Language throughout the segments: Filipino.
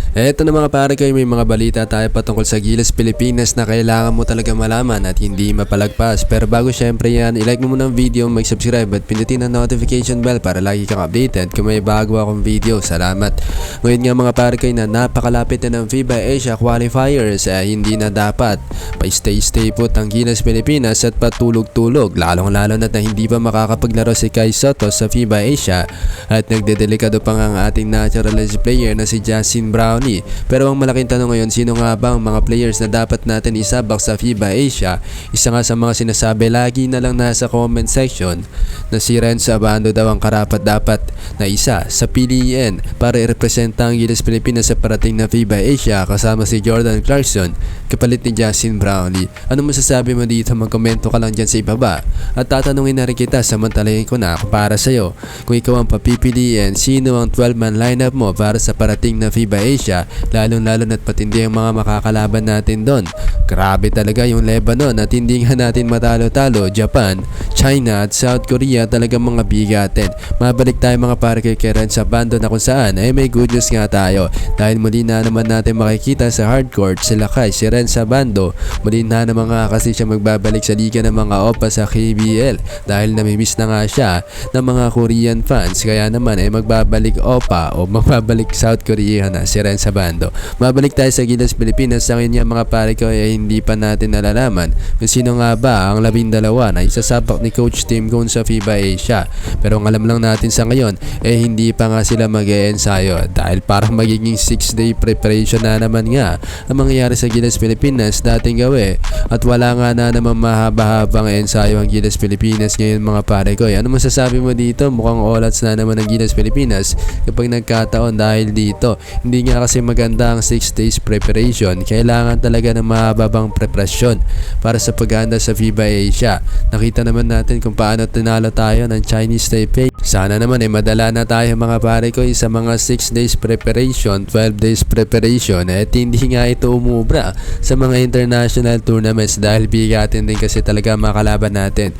Eto na mga pare ko, may mga balita tayo patungkol sa Gilas Pilipinas na kailangan mo talaga malaman at hindi mapalagpas. Pero bago syempre yan, ilike mo muna ang video, mag-subscribe at pindutin ang notification bell para lagi kang updated kung may bago akong video. Salamat! Ngayon nga mga pare ko na napakalapit na ng FIBA Asia Qualifiers, hindi na dapat pa-stay put ang Gilas Pilipinas at patulog-tulog. Lalong-lalo na hindi pa makakapaglaro si Kai Soto sa FIBA Asia at nagdedelikado pa nga ang ating naturalized player na si Justin Brownlee. Pero ang malaking tanong ngayon, sino nga ba ang mga players na dapat natin isabak sa FIBA Asia? Isa nga sa mga sinasabi lagi na lang nasa comment section na si Renzo Abando daw ang karapat-dapat na isa sa piliin para i-representa ang Gilas Pilipinas sa parating na FIBA Asia kasama si Jordan Clarkson kapalit ni Justin Brownlee. Ano masasabi mo dito? Mag-komento ka lang dyan sa ibaba at tatanungin na rin kita, samantalahin ko na para sa'yo. Kung ikaw ang papipiliin, sino ang 12-man lineup mo para sa parating na FIBA Asia, lalong-lalo na't patindi ang mga makakalaban natin doon. Grabe talaga yung Lebanon at hindi nga natin matalo-talo. Japan, China at South Korea talagang mga bigatin. Mabalik tayo mga pare kay Renzo Abando na kung saan may good news nga tayo dahil muli na naman natin makikita sa hardcourt sila kay si Renzo Abando. Muli na naman nga kasi siya magbabalik sa liga ng mga OPA sa KBL dahil namimiss na nga siya ng mga Korean fans, kaya naman magbabalik OPA o magbabalik South Korea na si Renzo Abando. Mabalik tayo sa Gilas Pilipinas. Sa ngayon mga pare ko hindi pa natin nalalaman kung sino nga ba ang 12 na isasapak ni Coach Tim Cone sa FIBA Asia. Pero ang alam lang natin sa ngayon hindi pa nga sila mag-e-ensayo dahil parang magiging 6-day preparation na naman nga ang mangyayari sa Gilas Pilipinas dating gawi at wala nga na naman mahaba-habang ensayo ang Gilas Pilipinas ngayon mga pare ko. Ano masasabi mo dito? Mukhang olats na naman ang Gilas Pilipinas kapag nagkataon dahil dito hindi nga kasi maganda ang 6 days preparation. Kailangan talaga ng mahababang preparasyon para sa paghahanda sa FIBA Asia. Nakita naman natin kung paano tinalo tayo ng Chinese Taipei. Sana naman madala na tayo mga pare ko sa mga 6 days preparation, 12 days preparation at hindi nga ito umubra sa mga international tournaments dahil bigatin din kasi talaga makalaban natin.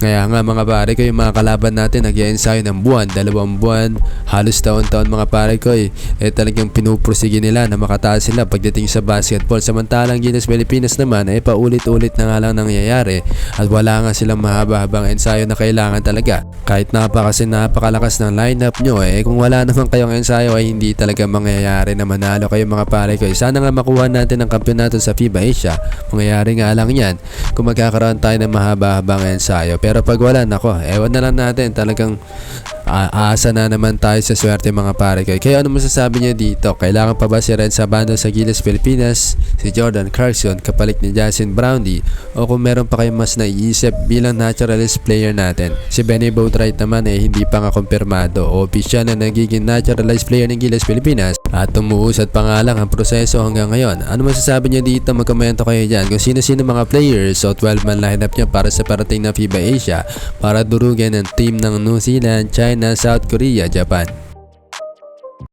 Kaya nga mga pare ko, yung mga kalaban natin nag-i-ensayo ng buwan, 2 buwan, halos taon-taon mga pare ko talagang pinupursige nila na makataas sila pagdating sa basketball. Samantalang Gilas Pilipinas naman paulit-ulit na nga lang nangyayari at wala nga silang mahaba-habang ensayo na kailangan talaga. Kahit napakalakas ng lineup nyo kung wala naman kayong ensayo hindi talaga mangyayari na manalo kayo mga pare ko. Sana nga makuha natin ang kampeonato sa FIBA Asia. Mangyayari nga lang yan kung magkakaroon tayo ng mahaba-habang ensayo. Pero pag wala, nako, ewan na lang natin, talagang aasa na naman tayo sa swerte mga pare ko. Kaya ano masasabi niyo dito? Kailangan pa ba si Renzo Abando sa Gilas Pilipinas, si Jordan Clarkson kapalit ni Justin Brownlee, o kung meron pa kayong mas naiisip bilang naturalist player natin? Si Benny Boatwright naman hindi pa nga kumpirmado o opisyal na nagiging naturalized player ng Gilas Pilipinas at tumuusad pa nga lang ang proseso hanggang ngayon. Ano masasabi niyo dito? Magkomento kayo dyan kung sino-sino mga players o 12-man lineup niya para sa parating na FIBA Asia para durugin ang team ng New Zealand, China, South Korea, Japan.